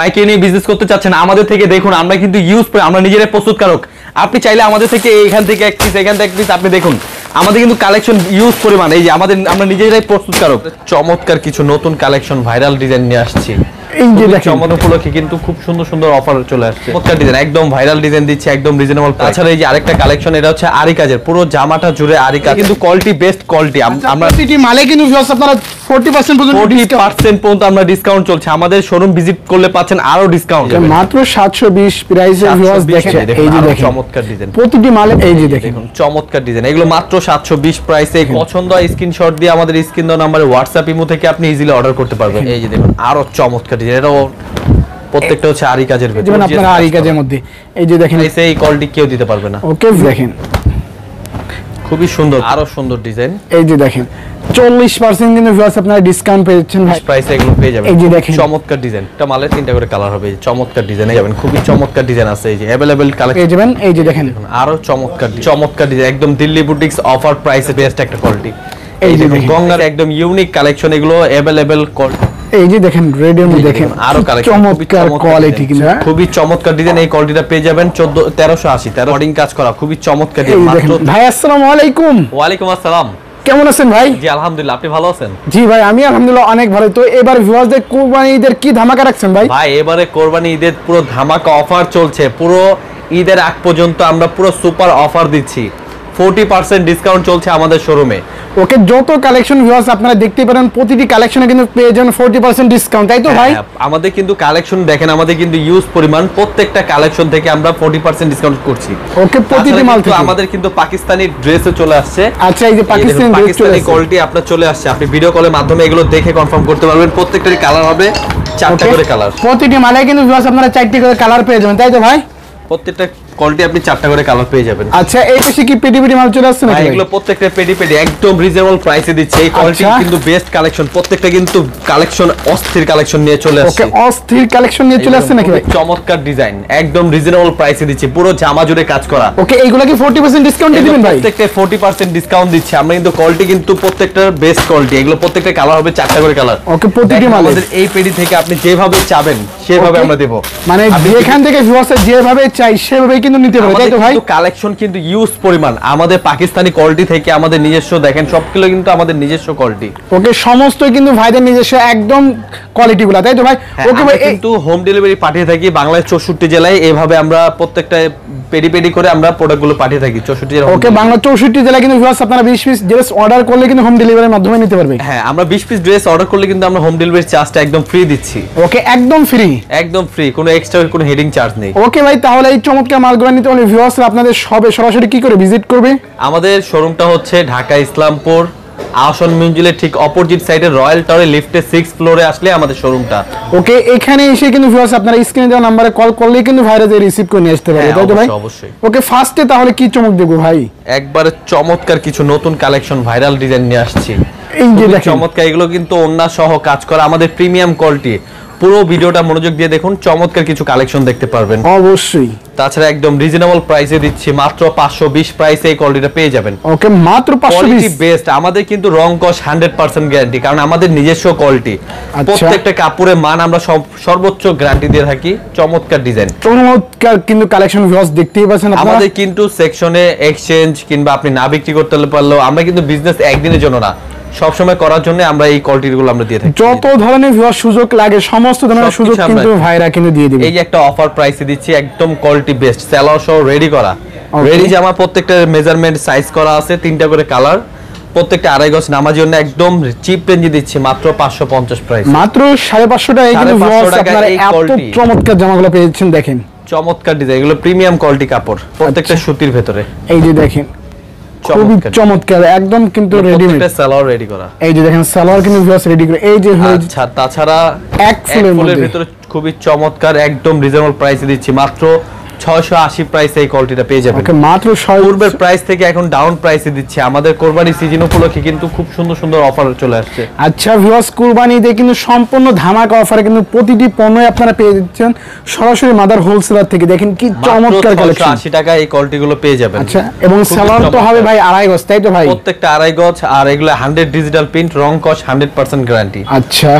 পাইকারি নিয়ে বিজনেস করতে চাচ্ছেন আমাদের থেকে দেখুন, আমরা কিন্তু ইউজ করে, আমরা নিজেরাই প্রস্তুতকারক। আপনি চাইলে আমাদের থেকে এখান থেকে এক পিস, এখান থেকে এক পিস, আপনি দেখুন আমাদের কিন্তু কালেকশন ইউজ পরিমাণ, এই যে আমরা নিজেরাই প্রস্তুতকারক। চমৎকার কিছু নতুন কালেকশন ভাইরাল ডিজাইন নিয়ে আসছি। এই যে দেখেন চমৎকার উপলক্ষে কিন্তু খুব সুন্দর সুন্দর অফার চলে আসছে। চমৎকার ডিজাইন, একদম ভাইরাল ডিজাইন দিচ্ছে, একদম রিজনেবল প্রাইস। তাছাড়া এই যে আরেকটা কালেকশন, এটা হচ্ছে আরি কাজের, পুরো জামাটা জুড়ে আরি কাজ, কিন্তু কোয়ালিটি বেস্ট কোয়ালিটি। আমরা প্রতিটি মালে কিন্তু আপনারা 40% পর্যন্ত আমরা ডিসকাউন্ট চলছে। আমাদের শোরুম ভিজিট করলে পাচ্ছেন আরো ডিসকাউন্ট মাত্র 720 প্রাইসে। ভিউয়ার্স দেখেন এই যে দেখেন চমৎকার ডিজাইন, প্রতিটি মালে এই যে দেখেন চমৎকার ডিজাইন, এগুলো মাত্র 720 প্রাইসে। পছন্দ হয় স্ক্রিনশট দিয়ে আমাদের স্ক্রিন দেওয়া নম্বরে হোয়াটসঅ্যাপ ইমো থেকে আপনি ইজিলি অর্ডার করতে পারবেন। এই যে দেখুন আরো চমৎকার ডিজাইন, এটাও প্রত্যেকটা হচ্ছে আরি কাজের ভিতরে, যেমন আপনারা আরি কাজের মধ্যে এই যে দেখেন এই কোয়ালিটি কেউ দিতে পারবে না। ওকে দেখেন খুবই সুন্দর, আরো সুন্দর ডিজাইন। এই যে দেখেন 40% কিন্তু ভিউয়ার্স আপনারা ডিসকাউন্ট পেয়েছেন ভাই, প্রাইসে এগুলো পেয়ে যাবেন। এই যে দেখেন চমৎকার ডিজাইন, এটা মালে 3টা করে কালার হবে। চমৎকার ডিজাইনে যাবেন, খুবই চমৎকার ডিজাইন আছে, এই যে अवेलेबल কালেকশন পেয়ে যাবেন। এই যে দেখেন আরো চমৎকার ডিজাইন, একদম দিল্লি বুটিক্স অফার প্রাইসে বেস্ট একটা কোয়ালিটি। এই যে গঙ্গার একদম ইউনিক কালেকশন, এগুলো अवेलेबल কোয়ালিটি। এই যে দেখেন রেডিও মধ্যে দেখেন আরো কালেকশন, চমৎকার কোয়ালিটি, কিন্তু খুবই চমৎকার ডিজাইন। এই কোয়ালিটিটা পেয়ে যাবেন 1380 কোডিং কাজ করা, খুবই চমৎকার ডিজাইন। ভাই আসসালামু আলাইকুম। ওয়া আলাইকুম আসসালাম, কেমন আছেন ভাই? জি আলহামদুলিল্লাহ, আপনি ভালো আছেন? জি ভাই আমি আলহামদুলিল্লাহ অনেক ভালো। তো এবার ভিউয়ারদের কুরবানি ঈদের কি ধামাকা রাখছেন ভাই? ভাই এবারে কোরবানি ঈদের পুরো ধামাকা অফার চলছে। পুরো ঈদের আগ পর্যন্ত আমরা পুরো সুপার অফার দিচ্ছি। 40% ডিসকাউন্ট চলছে আমাদের শোরুমে। ওকে, যত কালেকশন ভিউয়ার্স আপনারা দেখতে পারেন প্রতিটি কালেকশনে কিন্তু পেয়ে যাবেন 40% ডিসকাউন্ট, তাই তো ভাই? আমাদের কিন্তু কালেকশন দেখেন, আমাদের কিন্তু ইউজ পরিমাণ প্রত্যেকটা কালেকশন থেকে আমরা 40% ডিসকাউন্ট করছি। ওকে, প্রতিটি মাল থেকে আমাদের কিন্তু পাকিস্তানি ড্রেসও চলে আসছে। আচ্ছা, এই যে পাকিস্তানি কোয়ালিটি আপনার চলে আসছে, আপনি ভিডিও কলের মাধ্যমে এগুলো দেখে কনফার্ম করতে পারবেন। প্রত্যেকটারই কালার হবে 4টা করে কালার। প্রতিটি মালে কিন্তু ভিউয়ার্স আপনারা 4টি করে কালার পেয়ে যাবেন, তাই তো ভাই? প্রত্যেকটা কোয়ালিটি আপনি 4টা করে কালার পেয়ে যাবেন। আচ্ছা, এই পাশে কি পেডি মাল চলে আসছে নাকি? এগুলো প্রত্যেকটা পেডি একদম রিজনেবল প্রাইসে দিচ্ছে। এই কোয়ালিটি কিন্তু বেস্ট কালেকশন, প্রত্যেকটা কিন্তু কালেকশন অস্থির কালেকশন নিয়ে চলে আসছে। ওকে, অস্থির কালেকশন নিয়ে চলে আসছে নাকি ভাই? চমৎকার ডিজাইন, একদম রিজনেবল প্রাইসে দিচ্ছে, পুরো জামা জুড়ে কাজ করা। ওকে, এইগুলা কি 40% ডিসকাউন্ট দিবেন ভাই? প্রত্যেকটা 40% ডিসকাউন্ট দিচ্ছে আমরা, কিন্তু কোয়ালিটি কিন্তু প্রত্যেকটার বেস্ট কোয়ালিটি। এগুলো প্রত্যেকটা কালার হবে 4টা করে কালার। ওকে, প্রতিটি মাল আমাদের এই পেডি থেকে আপনি যেভাবে চাবেন সেভাবে আমরা দেব, মানে যেখান থেকে ভিউয়ার্স যেভাবে চাই সেভাবেই কিন্তু নিতে পারবে, তাই তো ভাই? কালেকশন কিন্তু ইউজ পরিমাণ আমাদের পাকিস্তানি কোয়ালিটি থেকে আমাদের নিজস্ব, দেখেন সবগুলো কিন্তু আমাদের নিজস্ব কোয়ালিটি। ওকে, সমস্ত কিন্তু ভাইদের নিজস্ব একদম কোয়ালিটিগুলো, তাই তো ভাই? ওকে ভাই, কিন্তু হোম ডেলিভারি পাঠিয়ে থাকি বাংলাদেশ 64 জেলায়। এইভাবে আমরা প্রত্যেকটা পেডি করে আমরা প্রোডাক্টগুলো পাঠিয়ে থাকি 64 জেলায়। ওকে, বাংলা 64 জেলায় কিন্তু ভিউয়ার্স আপনারা 20 পিস ড্রেস অর্ডার করলে কিন্তু হোম ডেলিভারির মাধ্যমে নিতে পারবে। হ্যাঁ, আমরা 20 পিস ড্রেস অর্ডার করলে কিন্তু আমরা হোম ডেলিভারি চার্জটা একদম ফ্রি দিচ্ছি। ওকে, একদম ফ্রি, একদম ফ্রি, কোনো এক্সট্রা কোনো হেডিং চার্জ নেই। ওকে ভাই, তাহলে এই চমৎকার মালগুলো নিতে হলে ভিউয়ার্স আপনাদের সবে সরাসরি কি করে ভিজিট করবে? আমাদের শোরুমটা হচ্ছে ঢাকা ইসলামপুর আহসান মিউজিয়ামের ঠিক অপোজিট সাইডে রয়্যাল টাওয়ারে লিফটে 6 ফ্লোরে আসলে আমাদের শোরুমটা। ওকে, এখানে এসে কিন্তু ভিউয়ার্স আপনারা স্ক্রিনে দেওয়া নম্বরে কল করলেই কিন্তু ভাইরা যে রিসিভ করে নিয়ে আসতে পারবে, তাই তো ভাই? অবশ্যই। ওকে, ফার্স্টে তাহলে কি চমক দেব ভাই? একবারে চমৎকার কিছু নতুন কালেকশন ভাইরাল ডিজাইন নিয়ে আসছি। এই যে দেখেন চমৎকার, এগুলো কিন্তু ওন্না সহ কাজ করা, আমাদের প্রিমিয়াম কোয়ালিটি। পুরো ভিডিওটা মনোযোগ দিয়ে দেখুন, চমৎকার কিছু কালেকশন দেখতে পারবেন অবশ্যই। তাছাড়া একদম রিজনেবল প্রাইসে দিচ্ছি, মাত্র 520 প্রাইসে এই কোয়ালিটিটা পেয়ে যাবেন। ওকে, মাত্র 520 বেস্ট। আমাদের কিন্তু রং কস 100% গ্যারান্টি, কারণ আমাদের নিজস্ব কোয়ালিটি। প্রত্যেকটা কাপড়ের মান আমরা সর্বোচ্চ গ্যারান্টি দিয়ে থাকি। চমৎকার ডিজাইন, চমৎকার কিন্তু কালেকশন ভিউয়ার্স দেখতেই পাচ্ছেন আপনারা। আমাদের কিন্তু সেকশনে এক্সচেঞ্জ কিংবা আপনি না বিক্রি করতে পারলেও আমরা কিন্তু বিজনেস একদিনের জন্য না, সব সময় করার জন্য আমরা এই কোয়ালিটিগুলো আমরা দিয়ে থাকি। যত ধরনের ভিউয়ার সুযোগ লাগে সমস্ত ধরনের সুযোগ কিন্তু ভাইরা কিন্তু দিয়ে দিবে। এই যে একটা অফার প্রাইসে দিচ্ছি, একদম কোয়ালিটি বেস্ট, সেলার সহ রেডি করা। রেডি জামা প্রত্যেকটা মেজারমেন্ট সাইজ করা আছে, 3টা করে কালার, প্রত্যেকটা 2.5 গজ নামার জন্য একদম চিপ রেঞ্জে দিচ্ছি, মাত্র 550 প্রাইস। মাত্র 550 টাকায় কিন্তু ভিউয়ার্স আপনারা এত চমৎকার জামাগুলো পেয়েছেন। দেখেন চমৎকার ডিজাইন, এগুলো প্রিমিয়াম কোয়ালিটি কাপড়, প্রত্যেকটা সুতির ভেতরে। এই যে দেখেন খুবই চমৎকার, একদম কিন্তু রেডিমেড সালোয়ার রেডি করা। এই যে দেখেন সালোয়ার কিন্তু ভিউয়ার্স রেডি করে। এই যে আচ্ছা, তাছাড়া এক ফুলের ভিতরে খুবই চমৎকার, একদম রিজনেবল প্রাইসে দিচ্ছি, মাত্র 680 প্রাইসে এই কোয়ালিটিটা পেয়ে যাবেন। ওকে, মাত্র পূর্বের প্রাইস থেকে এখন ডাউন প্রাইসে দিচ্ছি। আমাদের কোরবানি সিজন উপলক্ষে কিন্তু খুব সুন্দর সুন্দর অফার চলে আসছে। আচ্ছা ভিউয়ার্স, কুরবানিতে কিন্তু সম্পূর্ণ ধামাকা অফারে কিন্তু প্রতিটি পণ্যই আপনারা পেয়ে যাচ্ছেন সরাসরি মাদার হোলসেলার থেকে। দেখেন কি চমৎকার কালেকশন, 80 টাকা এই কোয়ালিটিগুলো পেয়ে যাবেন। আচ্ছা, এবং সালোয়ার তো হবে ভাই 2.5 গজ, তাই তো ভাই? প্রত্যেকটা 2.5 গজ, আর এগুলো 100 ডিজিটাল প্রিন্ট, রং কস 100% গ্যারান্টি। আচ্ছা,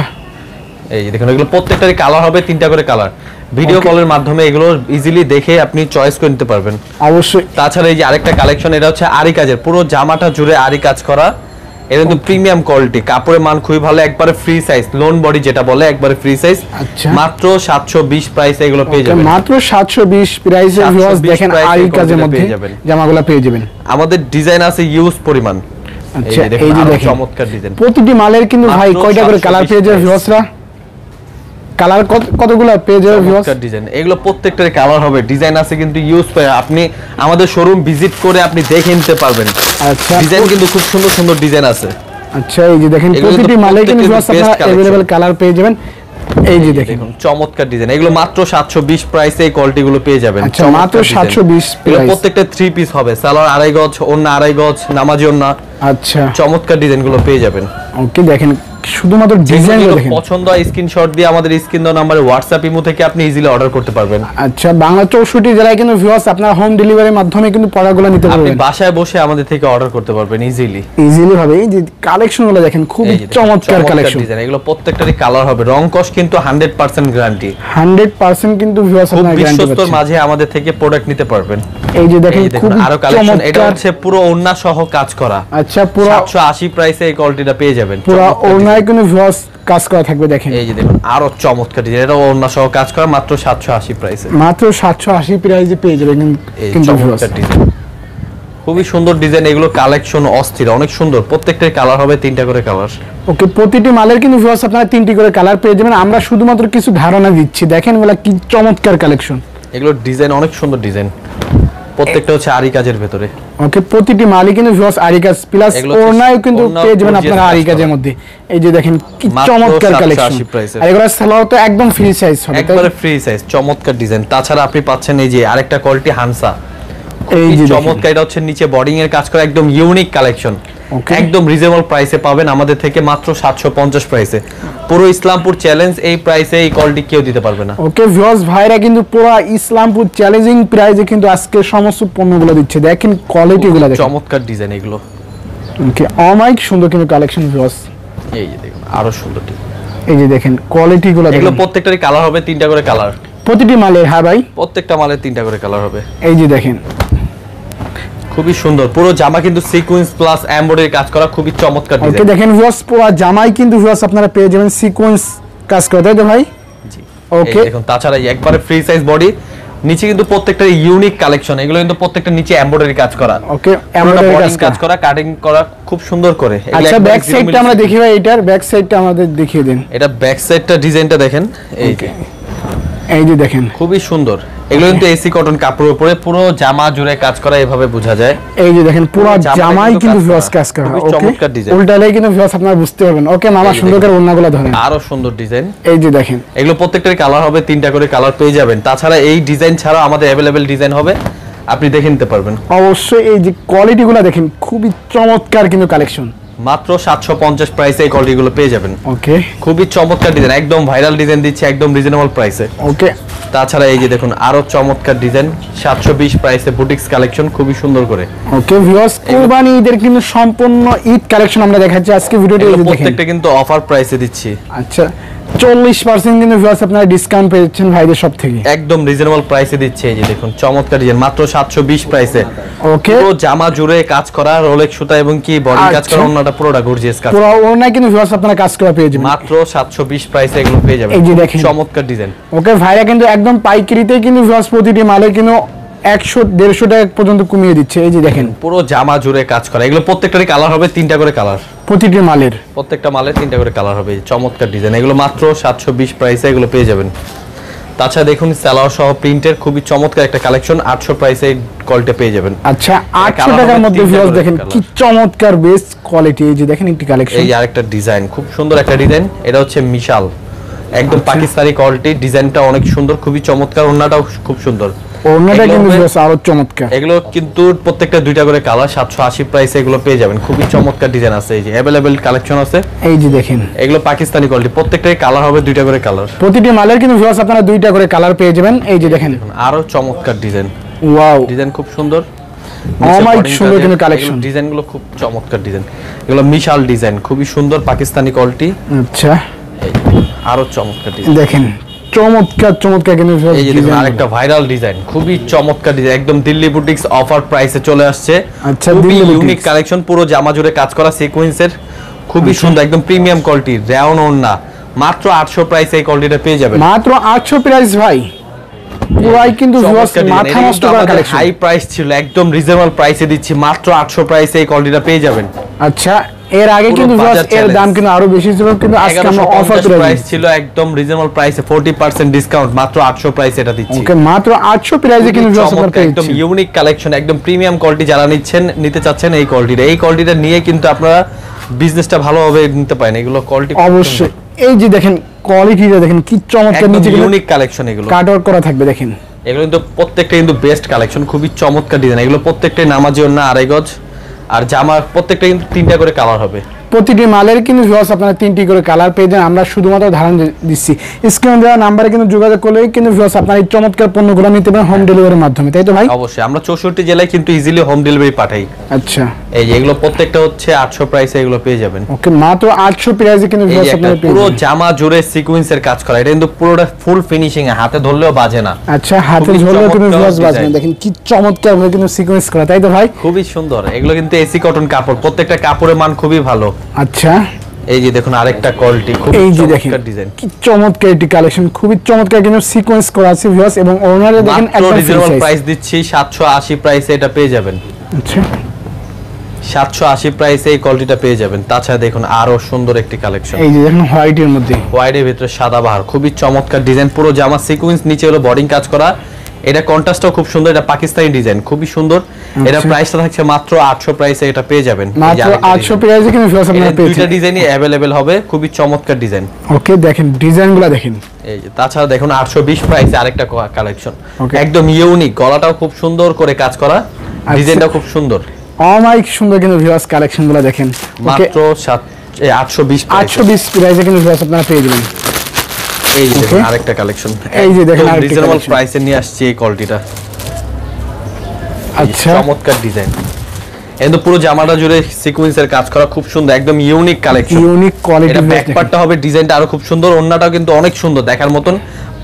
এই যে দেখুন এগুলো প্রত্যেকটারই কালার হবে 3টা করে কালার। ভিডিও কলের মাধ্যমে এগুলো ইজিলি দেখে আপনি চয়েস করে নিতে পারবেন অবশ্যই। তাছাড়া এই যে আরেকটা কালেকশন, এটা হচ্ছে আরি কাজের, পুরো জামাটা জুড়ে আরি কাজ করা। এটা কিন্তু প্রিমিয়াম কোয়ালিটি, কাপড়ের মান খুবই ভালো, একবারে ফ্রি সাইজ, লোন বডি যেটা বলে একবারে ফ্রি সাইজ। আচ্ছা, মাত্র 720 প্রাইসে এগুলো পেয়ে যাবেন। মাত্র 720 প্রাইসে ভিউয়ার্স দেখেন আরি কাজের মধ্যে জামাগুলো পেয়ে যাবেন। আমাদের ডিজাইন আছে ইউজ পরিমাণ। আচ্ছা, এই যে দেখেন চমৎকার ডিজাইন। প্রতিটি মালের কিন্তু ভাই কয়টা করে কালার পেয়ে যাবে ভিউয়ার্সরা? কালার কতগুলো পেয়ে যাবে ভিউয়ার্স? চমৎকার ডিজাইন, এগুলো প্রত্যেকটার কালার হবে, ডিজাইন আছে কিন্তু ইউজ করে আপনি আমাদের শোরুম ভিজিট করে আপনি দেখে নিতে পারবেন। আচ্ছা, ডিজাইন কিন্তু খুব সুন্দর সুন্দর ডিজাইন আছে। আচ্ছা, এই যে দেখেন প্রতিটি মালে কিন্তু ভিউয়ার্স আপনারা अवेलेबल কালার পেয়ে যাবেন। এই যে দেখেন চমৎকার ডিজাইন, এগুলো মাত্র 720 প্রাইসে এই কোয়ালিটি গুলো পেয়ে যাবেন। আচ্ছা, মাত্র 720 প্রাইস। প্রত্যেকটা 3 পিস হবে, সালোয়ার 2.5 গজ, ওন্না 2.5 গজ, নামাজি ওন্না। আচ্ছা, চমৎকার ডিজাইন গুলো পেয়ে যাবেন। ওকে, দেখেন শুধুমাত্র ডিজাইনগুলো দেখেন। পছন্দ হয় স্ক্রিনশট দিয়ে আমাদের স্ক্রিন দেওয়া নম্বরে হোয়াটসঅ্যাপ ইমো থেকে আপনি ইজিলি অর্ডার করতে পারবেন। আচ্ছা, বাংলা 64 জেলায় কিন্তু ভিউয়ার্স আপনারা হোম ডেলিভারির মাধ্যমে কিন্তু প্রোডাক্টগুলো নিতে পারবেন। আপনি বাসায় বসে আমাদের থেকে অর্ডার করতে পারবেন ইজিলি ভাবে। এই যে কালেকশনগুলো দেখেন, খুব চমৎকার কালেকশন। ডিজাইন, এগুলো প্রত্যেকটারই কালার হবে, রং কস কিন্তু 100% গ্যারান্টি। 100% কিন্তু ভিউয়ার্স আপনারা গ্যারান্টি পাচ্ছেন। বিশ্বস্তর মাঝে আমাদের থেকে প্রোডাক্ট নিতে পারবেন। এই যে দেখেন খুব আরো কালেকশন, এটা হচ্ছে পুরো ওন্না সহ কাজ করা। আচ্ছা, পুরো 780 প্রাইসে এই কোয়ালিটিটা পেয়ে যাবেন। পুরো ওন্নায় কিন্তু ভিউয়ার্স কাজ করা থাকবে দেখেন। এই যে দেখুন আরো চমৎকার ডিজাইন, এটা ওন্না সহ কাজ করা, মাত্র 780 প্রাইসে। মাত্র 780 প্রাইসে পেয়ে যাবেন কিন্তু ভিউয়ার্স। খুবই সুন্দর ডিজাইন, এগুলো কালেকশন অস্থির, অনেক সুন্দর। প্রত্যেকটার কালার হবে 3টা করে কালার। ওকে, প্রতিটি মালের কিন্তু ভিউয়ার্স আপনারা 3টি করে কালার পেয়ে যাবেন। আমরা শুধুমাত্র কিছু ধারণা দিচ্ছি, দেখেন এগুলো কি চমৎকার কালেকশন। এগুলো ডিজাইন অনেক সুন্দর ডিজাইন, প্রত্যেকটা হচ্ছে আরি কাজের ভিতরে। ওকে, প্রতিটি মালই কিন্তু ভিউয়ার্স আরি কাজ প্লাস ওড়নাও কিন্তু পেয়ে যাবেন আপনারা আরি কাজের মধ্যে। এই যে দেখেন কি চমৎকার কালেকশন। আর এগুলো সালোয়ার তো একদম ফ্রি সাইজ হবে, একবারে ফ্রি সাইজ, চমৎকার ডিজাইন। তাছাড়া আপনি পাচ্ছেন এই যে আরেকটা কোয়ালিটি হানসা, এই যে চমৎকার। এটা হচ্ছে নিচে বডিং এর কাজ করা, একদম ইউনিক কালেকশন, একদম রিজনেবল প্রাইসে পাবেন আমাদের থেকে, মাত্র 750 প্রাইসে। পুরো ইসলামপুর চ্যালেঞ্জ এই প্রাইসে এই কোয়ালিটি কেউ দিতে পারবে না। ওকে ভিউয়ার্স, ভাইরা কিন্তু পুরো ইসলামপুর চ্যালেঞ্জিং প্রাইসে কিন্তু আজকে সমস্ত পণ্যগুলো দিচ্ছে। দেখেন কোয়ালিটিগুলো দেখেন, চমৎকার ডিজাইন এগুলো। ওকে, অমাইক সুন্দর কিন্তু কালেকশন ভিউয়ার্স। এই যে দেখুন আরো সুন্দর, এই যে দেখেন কোয়ালিটিগুলো দেখেন। এগুলো প্রত্যেকটারই কালার হবে 3টা করে কালার প্রতিটি মালের। হ্যাঁ ভাই, প্রত্যেকটা মালের 3টা করে কালার হবে। এই যে দেখেন খুবই সুন্দর, পুরো জামা কিন্তু সিকোয়েন্স প্লাস এমব্রয়ডারি কাজ করা, খুবই চমৎকার ডিজাইন। ওকে, দেখেন ভিউয়ার্স পুরো জামাই কিন্তু ভিউয়ার্স আপনারা পেয়ে যাবেন সিকোয়েন্স কাজ করা, তাই তো ভাই? জি, ওকে। দেখুন তাছাড়া একবারে ফ্রি সাইজ বডি, নিচে কিন্তু প্রত্যেকটা ইউনিক কালেকশন, এগুলো কিন্তু প্রত্যেকটা নিচে এমব্রয়ডারি কাজ করা। ওকে, এমব্রয়ডারি কাজ করা, কাটিং করা খুব সুন্দর করে। আচ্ছা, ব্যাক সাইডটা আমরা দেখি ভাই, এটার ব্যাক সাইডটা আমাদের দেখিয়ে দেন। এটা ব্যাক সাইডটা ডিজাইনটা দেখেন, এই যে এই যে দেখেন খুবই সুন্দর। এগুলো কিন্তু এসি কটন কাপড়ের উপরে পুরো জামা জুড়ে কাজ করা, এভাবে বোঝা যায়। এই যে দেখেন পুরো জামাই কিন্তু ভিউয়ার্স কাজ করা। ওকে, চমৎকার ডিজাইন, উল্টালে কিন্তু ভিউয়ার্স আপনারা বুঝতে পারবেন। ওকে মামা, সুন্দর করে ওড়নাগুলো ধরেন, আরো সুন্দর ডিজাইন। এই যে দেখেন এগুলো প্রত্যেকটার কালার হবে 3টা করে কালার পেয়ে যাবেন। তাছাড়া এই ডিজাইন ছাড়াও আমাদের अवेलेबल ডিজাইন হবে, আপনি দেখে নিতে পারবেন। অবশ্যই এই যে কোয়ালিটিগুলো দেখেন, খুবই চমৎকার কিন্তু কালেকশন। মাত্র 750 প্রাইসে এই কোয়ালিটিগুলো পেয়ে যাবেন। ওকে, খুবই চমৎকার ডিজাইন, একদম ভাইরাল ডিজাইন দিচ্ছে, একদম রিজনেবল প্রাইসে। ওকে, তাছাড়া এই যে দেখুন আরো চমৎকার ডিজাইন, 720 প্রাইসে বুটিক্স কালেকশন, খুবই সুন্দর করে। ওকে ভিউয়ার্স, কুরবানি ঈদের কিন্তু সম্পূর্ণ ঈদ কালেকশন আমরা দেখাচ্ছি আজকে ভিডিওতে। দেখেন প্রত্যেকটা কিন্তু অফার প্রাইসে দিচ্ছি। আচ্ছা, 40% কিন্তু ভিউয়ার্স আপনারা ডিসকাউন্ট পেয়েছেন ভাইদের সব থেকে, একদম রিজনেবল প্রাইসে দিচ্ছে। এই যে দেখুন চমৎকার ডিজাইন, মাত্র 720 প্রাইসে। ওকে, পুরো জামা জুড়ে কাজ করা, রোলেক্স সুতা এবং কি বডি কাজ করা, অন্যটা পুরোটা গর্জিয়াস কাজ। পুরো ওড়নায় কিন্তু ভিউয়ার্স আপনারা কাজ করা পেয়ে যাবেন, মাত্র 720 প্রাইসে এগুলো পেয়ে যাবেন। এই যে দেখেন চমৎকার ডিজাইন। ওকে, ভাইরা কিন্তু একদম পাইকারিতে কিন্তু ভিউয়ার্স প্রতিটি মালে কিন্তু 100-150 টাকা পর্যন্ত কমিয়ে দিচ্ছে। এই যে দেখেন পুরো জামা জুড়ে কাজ করা, এগুলো প্রত্যেকটারই কালার হবে 3টা করে কালার। প্রতিটি মালের, প্রত্যেকটা মালের 3টা করে কালার হবে। চমৎকার ডিজাইন, এগুলো মাত্র 720 প্রাইসে এগুলো পেয়ে যাবেন। তাছাড়া দেখুন সালোয়ার সহ প্রিন্টের খুবই চমৎকার একটা কালেকশন, 800 প্রাইসে এই কোয়ালিটি পেয়ে যাবেন। আচ্ছা, 800 টাকার মধ্যে ভিউয়ার্স দেখেন কি চমৎকার বেস্ট কোয়ালিটি। এই যে দেখেন একটি কালেকশন, এই আরেকটা ডিজাইন, খুব সুন্দর একটা ডিজাইন। এটা হচ্ছে মিশাল, একদম পাকিস্তানি কোয়ালিটি, ডিজাইনটা অনেক সুন্দর, খুবই চমৎকার। ওড়নাটাও খুব সুন্দর, ওড়নাটা কিন্তু ভিউয়ার্স আরো চমৎকার। এগুলো কিন্তু প্রত্যেকটা 2টা করে কালার, 780 প্রাইসে এগুলো পেয়ে যাবেন। খুবই চমৎকার ডিজাইন আছে, এই যে अवेलेबल কালেকশন আছে। এই যে দেখেন এগুলো পাকিস্তানি কোয়ালিটি, প্রত্যেকটাই কালার হবে 2টা করে কালার। প্রতিটি মালের কিন্তু ভিউয়ার্স আপনারা 2টা করে কালার পেয়ে যাবেন। এই যে দেখেন আরো চমৎকার ডিজাইন, ওয়াও, ডিজাইন খুব সুন্দর, অনেক সুন্দর কিন্তু কালেকশন। ডিজাইনগুলো খুব চমৎকার ডিজাইন, এগুলো মিশাল ডিজাইন, খুবই সুন্দর পাকিস্তানি কোয়ালিটি। আচ্ছা, আরো চমৎকার ডিজাইন দেখেন চমৎকার চমৎকার কিন্তু এই যে দেখুন আরেকটা ভাইরাল ডিজাইন, খুবই চমৎকার ডিজাইন, একদম দিল্লি বুটিক্স অফার প্রাইসে চলে আসছে। আচ্ছা, খুবই দিল্লি ইউনিক বুটিক্স কালেকশন, পুরো জামা জুড়ে কাজ করা সিকোয়েন্সের, খুবই সুন্দর, একদম প্রিমিয়াম কোয়ালিটি, রাউন্ড ওড়না, মাত্র 800 প্রাইসে এই কোয়ালিটিটা পেয়ে যাবেন। মাত্র 800 প্রাইস ভাই, পুরাই কিন্তু মাথা নষ্ট করা কালেকশন। হাই প্রাইস ছিল, একদম রিজনেবল প্রাইসে দিচ্ছি, মাত্র 800 প্রাইসে এই কোয়ালিটিটা পেয়ে যাবেন। আচ্ছা, এর আগে কিন্তু এর দাম কিন্তু আরো বেশি ছিল, কিন্তু আজকে আমরা অফার প্রাইস ছিল, একদম রিজনেবল প্রাইসে 40% ডিসকাউন্ট, মাত্র 800 প্রাইসে এটা দিচ্ছি। ওকে, মাত্র 800 প্রাইসে কিন্তু একদম ইউনিক কালেকশন, একদম প্রিমিয়াম কোয়ালিটি, যারা নিতে চাচ্ছেন এই কোয়ালিটিটা নিয়ে কিন্তু আপনারা বিজনেসটা ভালোভাবে নিতে পারেন। এগুলো কোয়ালিটি অবশ্যই, এই যে দেখেন কোয়ালিটিটা দেখেন কি চমৎকার, নিচে ইউনিক কালেকশন, এগুলো কাটওয়ার্ক করা থাকবে দেখেন। এগুলো কিন্তু প্রত্যেকটা কিন্তু বেস্ট কালেকশন, খুবই চমৎকার ডিজাইন, এগুলো প্রত্যেকটাই নামাজি ওড়না 2.5 গজ, আর জামার প্রত্যেকটা কিন্তু 3টা করে কালার হবে। প্রতিটি মালের কিন্তু ভিউয়ার্স আপনারা 3টি করে কালার পেয়ে যান, আমরা শুধুমাত্র ধারণ দিচ্ছি। স্ক্রিনে দেওয়া নাম্বারে কিন্তু যোগাযোগ করলেই কিন্তু ভিউয়ার্স আপনারা এই চমৎকার পণ্যগুলো নিতে পারেন হোম ডেলিভারির মাধ্যমে, তাই তো ভাই? অবশ্যই, আমরা 64 জেলায় কিন্তু ইজিলি হোম ডেলিভারি পাঠাই। আচ্ছা, এই যে এগুলো প্রত্যেকটা হচ্ছে 800 প্রাইসে এগুলো পেয়ে যাবেন। ওকে, মাত্র 800 প্রাইসে কিন্তু ভিউয়ার্স আপনারা পেয়ে পুরো যাবেন। জামা জুড়ে সিকোয়েন্সের কাজ করা, এটা কিন্তু পুরোটা ফুল ফিনিশিং এ, হাতে ধরলেও বাজে না। আচ্ছা, হাতে ধরলেও কিন্তু ভিউয়ার্স বাজে না, দেখেন কি চমৎকার ভাবে কিন্তু সিকোয়েন্স করা, তাই তো ভাই? খুবই সুন্দর, এগুলো কিন্তু এসি কটন কাপড়, প্রত্যেকটা কাপড়ের মান খুবই ভালো। আচ্ছা, এই যে দেখুন আরেকটা কোয়ালিটি, খুব চমৎকার ডিজাইন, কি চমৎকার একটি কালেকশন, খুবই চমৎকার কিন্তু সিকোয়েন্স করা আছে ভিউয়ার্স, এবং ওনারে দেখেন একদম রিজনেবল প্রাইস দিচ্ছি, 780 প্রাইসে এটা পেয়ে যাবেন। আচ্ছা, 780 প্রাইসে এই কোয়ালিটিটা পেয়ে যাবেন। তাছাড়া দেখুন আরো সুন্দর একটি কালেকশন, এই যে দেখুন হোয়াইটের মধ্যে, হোয়াইটের ভিতরে সাদা বাহার, খুবই চমৎকার ডিজাইন, পুরো জামা সিকোয়েন্স, নিচে হলো বডিং কাজ করা, এটা কন্ট্রাস্টটাও খুব সুন্দর, এটা পাকিস্তানি ডিজাইন, খুবই সুন্দর। এটা প্রাইসটা থাকছে মাত্র 800 প্রাইসে এটা পেয়ে যাবেন। মাত্র 800 প্রাইসে কিন্তু ভিউয়ার্স আপনারা পেয়ে যাবেন। দুইটা ডিজাইনই अवेलेबल হবে, খুবই চমৎকার ডিজাইন। ওকে, দেখেন ডিজাইনগুলো দেখেন। এই যে তাছাড়া দেখুন 820 প্রাইসে আরেকটা কালেকশন, একদম ইউনিক, গলাটাও খুব সুন্দর করে কাজ করা, ডিজাইনটাও খুব সুন্দর, অনেক সুন্দর কিন্তু ভিউয়ার্স কালেকশনগুলো দেখেন। মাত্র 820 প্রাইসে কিন্তু ভিউয়ার্স আপনারা পেয়ে যাবেন। এই যে দেখুন আরেকটা কালেকশন, এই যে দেখেন আরেকটা রিজনেবল প্রাইসে নিয়ে আসছে এই কোয়ালিটিটা। আচ্ছা, চমৎকার ডিজাইন, এন্ড পুরো জামাটা জুড়ে সিকোয়েন্সের কাজ করা, খুব সুন্দর, একদম ইউনিক কালেকশন, ইউনিক কোয়ালিটি। এটা ব্যাক পার্টটা হবে, ডিজাইনটা আরো খুব সুন্দর, ওন্নাটাও কিন্তু অনেক সুন্দর দেখার মতন।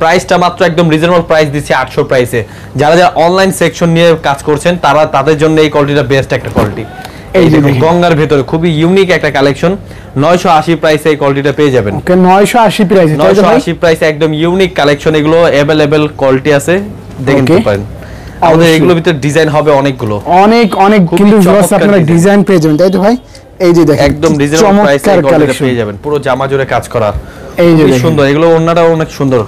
প্রাইসটা মাত্র একদম রিজনেবল প্রাইস দিচ্ছি 800 প্রাইসে। যারা অনলাইন সেকশন নিয়ে কাজ করছেন তাদের জন্য এই কোয়ালিটিটা বেস্ট একটা কোয়ালিটি। এই যে গঙ্গার ভিতরে খুবই ইউনিক একটা কালেকশন, 980 প্রাইসে এই কোয়ালিটিটা পেয়ে যাবেন। ওকে, 980 প্রাইসে, 980 প্রাইসে একদম ইউনিক কালেকশন, এগুলো अवेलेबल কোয়ালিটি আছে, দেখে নিতে পারেন। আমাদের এগুলোর ভিতরে ডিজাইন হবে অনেক কিন্তু ভিউয়ার্স আপনারা ডিজাইন পেয়ে যাবেন, তাই তো ভাই? এই যে দেখেন একদম রিজনেবল প্রাইসে এই কোয়ালিটিটা পেয়ে যাবেন, পুরো জামা জুড়ে কাজ করা, এই যে সুন্দর, এগুলো ওন্নাটাও অনেক সুন্দর।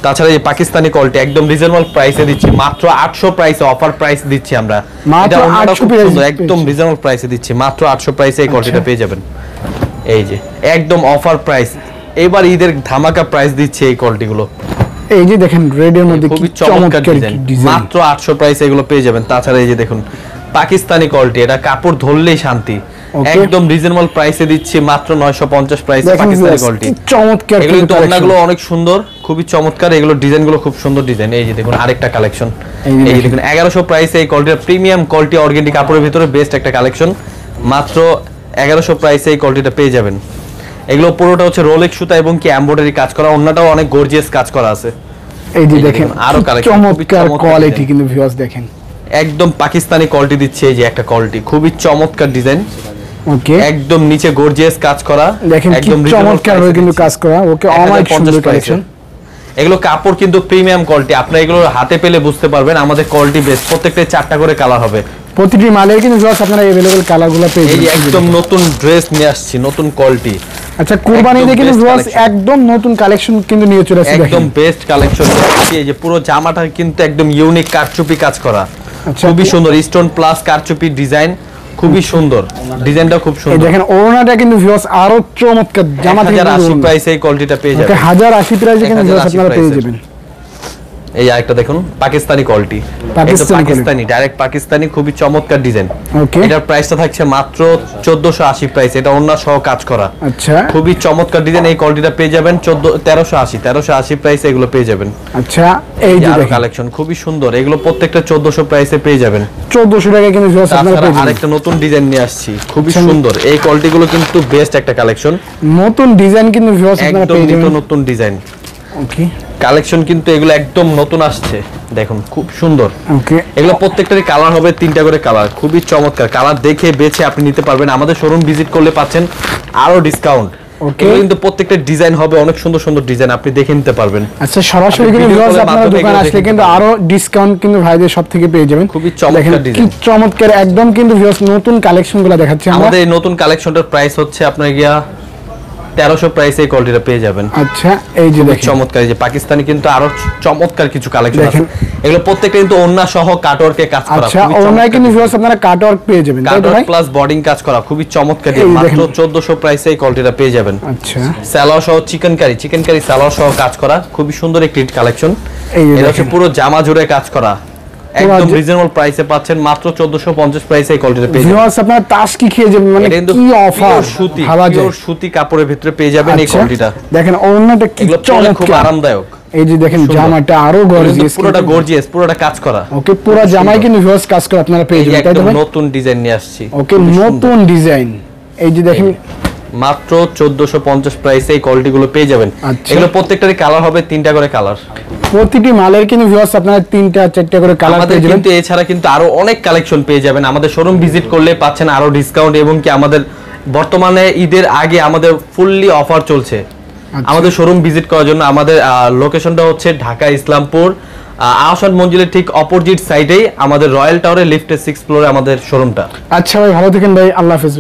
তাছাড়া এই পাকিস্তানি কোয়ালিটি একদম রিজনেবল প্রাইসে দিচ্ছি, মাত্র 800 প্রাইসে অফার প্রাইস দিচ্ছি আমরা। এটা ওন্নাটা খুব সুন্দর, একদম রিজনেবল প্রাইসে দিচ্ছি, মাত্র 800 প্রাইসে এই কোয়ালিটিটা পেয়ে যাবেন। এই যে একদম অফার প্রাইস, এবার ঈদের ধামাকা প্রাইস দিচ্ছে এই কোয়ালিটিগুলো। এই যে দেখেন রেডের মধ্যে কি চমৎকার ডিজাইন, মাত্র 800 প্রাইসে এগুলো পেয়ে যাবেন। তাছাড়া এই যে দেখুন পাকিস্তানি কোয়ালিটি, এটা কাপড় ধরলেই শান্তি, একদম রিজনেবল প্রাইসে দিচ্ছি, মাত্র 950 প্রাইসে পাকিস্তানি কোয়ালিটি, চমৎকার। এগুলো কিন্তু ওন্নাগুলো অনেক সুন্দর, খুবই চমৎকার, এগুলো ডিজাইনগুলো খুব সুন্দর ডিজাইন। এই যে দেখুন আরেকটা কালেকশন, এই যে দেখুন 1100 প্রাইসে এই কোয়ালিটির প্রিমিয়াম কোয়ালিটি অর্গানিক কাপড়ের ভিতরে বেস্ট একটা কালেকশন, মাত্র 1100 প্রাইসে এই কোয়ালিটিটা পেয়ে যাবেন। এগুলো পুরোটা হচ্ছে রোলেক্স সুতা এবং কি এমব্রয়ডারি কাজ করা, ওন্নাটাও অনেক গর্জিয়াস কাজ করা আছে। এই যে দেখেন আরো চমৎকার কোয়ালিটি কিন্তু ভিউয়ার্স দেখেন, একদম পাকিস্তানি কোয়ালিটি দিচ্ছে। এই যে একটা কোয়ালিটি, খুবই চমৎকার ডিজাইন, ওকে, একদম নিচে গর্জিয়াস কাজ করা, দেখেন একদম চমৎকার ভাবে কিন্তু কাজ করা। ওকে, অনেক সুন্দর কালেকশন। এগুলো কাপড় কিন্তু প্রিমিয়াম কোয়ালিটি, আপনি এগুলো হাতে পেলে বুঝতে পারবেন আমাদের কোয়ালিটি বেস্ট। প্রত্যেকটা 4টা করে কালার হবে, প্রতিটি মালের কিন্তু ভিউয়ার্স আপনারা अवेलेबल কালারগুলো পেয়ে যাবেন। এই একদম নতুন ড্রেস নিয়ে আসছি, নতুন কোয়ালিটি। আচ্ছা, কুরবানিতে কিন্তু ভিউয়ার্স একদম নতুন কালেকশন কিন্তু নিয়ে চলে আসছে, একদম বেস্ট কালেকশন। এই যে পুরো জামাটা কিন্তু একদম ইউনিক কারচুপি কাজ করা, খুবই সুন্দর, স্টোন প্লাস কারচুপি ডিজাইন, খুবই সুন্দর, ডিজাইনটা খুব সুন্দর। এই দেখেন ওড়নাটা কিন্তু ভিউয়ার্স আরো চমৎকার, জামা থেকে 1080 প্রাইসে এই কোয়ালিটিটা পেয়ে যাবেন। 1080 প্রাইসে কিন্তু ভিউয়ার্স আপনারা পেয়ে যাবেন। এই আরেকটা দেখুন পাকিস্তানি কোয়ালিটি, পাকিস্তানি ডাইরেক্ট পাকিস্তানি, খুবই চমৎকার ডিজাইন। এটার প্রাইসটা থাকছে মাত্র 1480 প্রাইস, এটা ওন্না সহ কাজ করা। আচ্ছা, খুবই চমৎকার ডিজাইন, এই কোয়ালিটিটা পেয়ে যাবেন 1380 প্রাইসে এগুলো পেয়ে যাবেন। আচ্ছা, এই যে দেখেন কালেকশন খুবই সুন্দর, এগুলো প্রত্যেকটা 1400 প্রাইসে পেয়ে যাবেন। 1400 টাকা কিন্তু ভিউয়ার্স আপনারা পেয়ে যাবেন। আরেকটা নতুন ডিজাইন নিয়ে আসছি, খুবই সুন্দর, এই কোয়ালিটিগুলো কিন্তু বেস্ট একটা কালেকশন, নতুন ডিজাইন কিন্তু ভিউয়ার্স আপনারা পেয়ে যাবেন, একদম নতুন ডিজাইন। ওকে, কালেকশন কিন্তু এগুলো একদম নতুন আসছে, দেখুন খুব সুন্দর। ওকে, এগুলো প্রত্যেকটারই কালার হবে 3টা করে কালার, খুবই চমৎকার কালার, দেখে বেছে আপনি নিতে পারবেন। আমাদের শোরুম ভিজিট করলে পাচ্ছেন আরো ডিসকাউন্ট। ওকে, কিন্তু প্রত্যেকটা ডিজাইন হবে অনেক সুন্দর সুন্দর ডিজাইন, আপনি দেখে নিতে পারবেন। আচ্ছা, সরাসরি কিন্তু ভিউয়ার্স আপনারা দোকানে আসলে কিন্তু আরো ডিসকাউন্ট কিন্তু ভাইদের সব থেকে পেয়ে যাবেন। খুবই চমৎকার ডিজাইন, কি চমৎকার, একদম কিন্তু ভিউয়ার্স নতুন কালেকশনগুলো দেখাচ্ছি আমরা। আমাদের এই নতুন কালেকশনটার প্রাইস হচ্ছে আপনার গিয়া 1300 প্রাইসে এই কোয়ালিটিটা পেয়ে যাবেন। আচ্ছা, এই যে দেখেন চমৎকার, এই যে পাকিস্তানি কিন্তু আরো চমৎকার কিছু কালেকশন আছে, এগুলো প্রত্যেকটা কিন্তু ওন্না সহ কাটওয়ার্কে কাজ করা। আচ্ছা, ওন্নায় কিন্তু ভিউয়ার্স আপনারা কাটওয়ার্ক পেয়ে যাবেন, তাই তো ভাই? প্লাস বর্ডিং কাজ করা, খুবই চমৎকার, মাত্র 1400 প্রাইসে এই কোয়ালিটিটা পেয়ে যাবেন। আচ্ছা, সালোয়ার সহ চিকেন কারি সালোয়ার সহ কাজ করা, খুবই সুন্দর একটি কালেকশন। এটা হচ্ছে পুরো জামা জুড়ে কাজ করা, একদম রিজনেবল প্রাইসে পাচ্ছেন, মাত্র 1450 প্রাইসে এই কোয়ালিটিতে পেয়ে যাবেন। ভিউয়ার্স আপনারা তাসকি খেয়ে যাবেন, মানে কি অফার, সুতি, পিওর সুতি কাপড়ের ভিতরে পেয়ে যাবেন এই কোয়ালিটিটা। দেখেন ওন্নাটা কি চমৎকার, খুব আরামদায়ক। এই যে দেখেন জামাটা আরো গর্জিয়াস, পুরোটা গর্জিয়াস, পুরোটা কাজ করা। ওকে, পুরো জামাই কিন্তু ভিউয়ার্স কাজ করা আপনারা পেয়ে যাবেন, তাই তো ভাই? নতুন ডিজাইন নিয়ে আসছি, ওকে, নতুন ডিজাইন, এই যে দেখেন মাত্র 1450 প্রাইসে এই কোয়ালিটিগুলো পেয়ে যাবেন। এগুলো প্রত্যেকটারই কালার হবে 3টা করে কালার, প্রতিটি মালের কিন্তু ভিউয়ার্স আপনারা 3টা 4টা করে কালার পেয়ে যাবেন। কিন্তু এছাড়া কিন্তু আরো অনেক কালেকশন পেয়ে যাবেন, আমাদের শোরুম ভিজিট করলে পাচ্ছেন আরো ডিসকাউন্ট, এবং কি আমাদের বর্তমানে ঈদের আগে আমাদের ফুললি অফার চলছে। আমাদের শোরুম ভিজিট করার জন্য আমাদের লোকেশনটা হচ্ছে ঢাকা ইসলামপুর আহসান মঞ্জিলের ঠিক অপোজিট সাইডেই আমাদের রয়্যাল টাওয়ারের লিফটের 6th ফ্লোরে আমাদের শোরুমটা। আচ্ছা ভাই, ভালো থাকেন ভাই, আল্লাহ হাফেজ।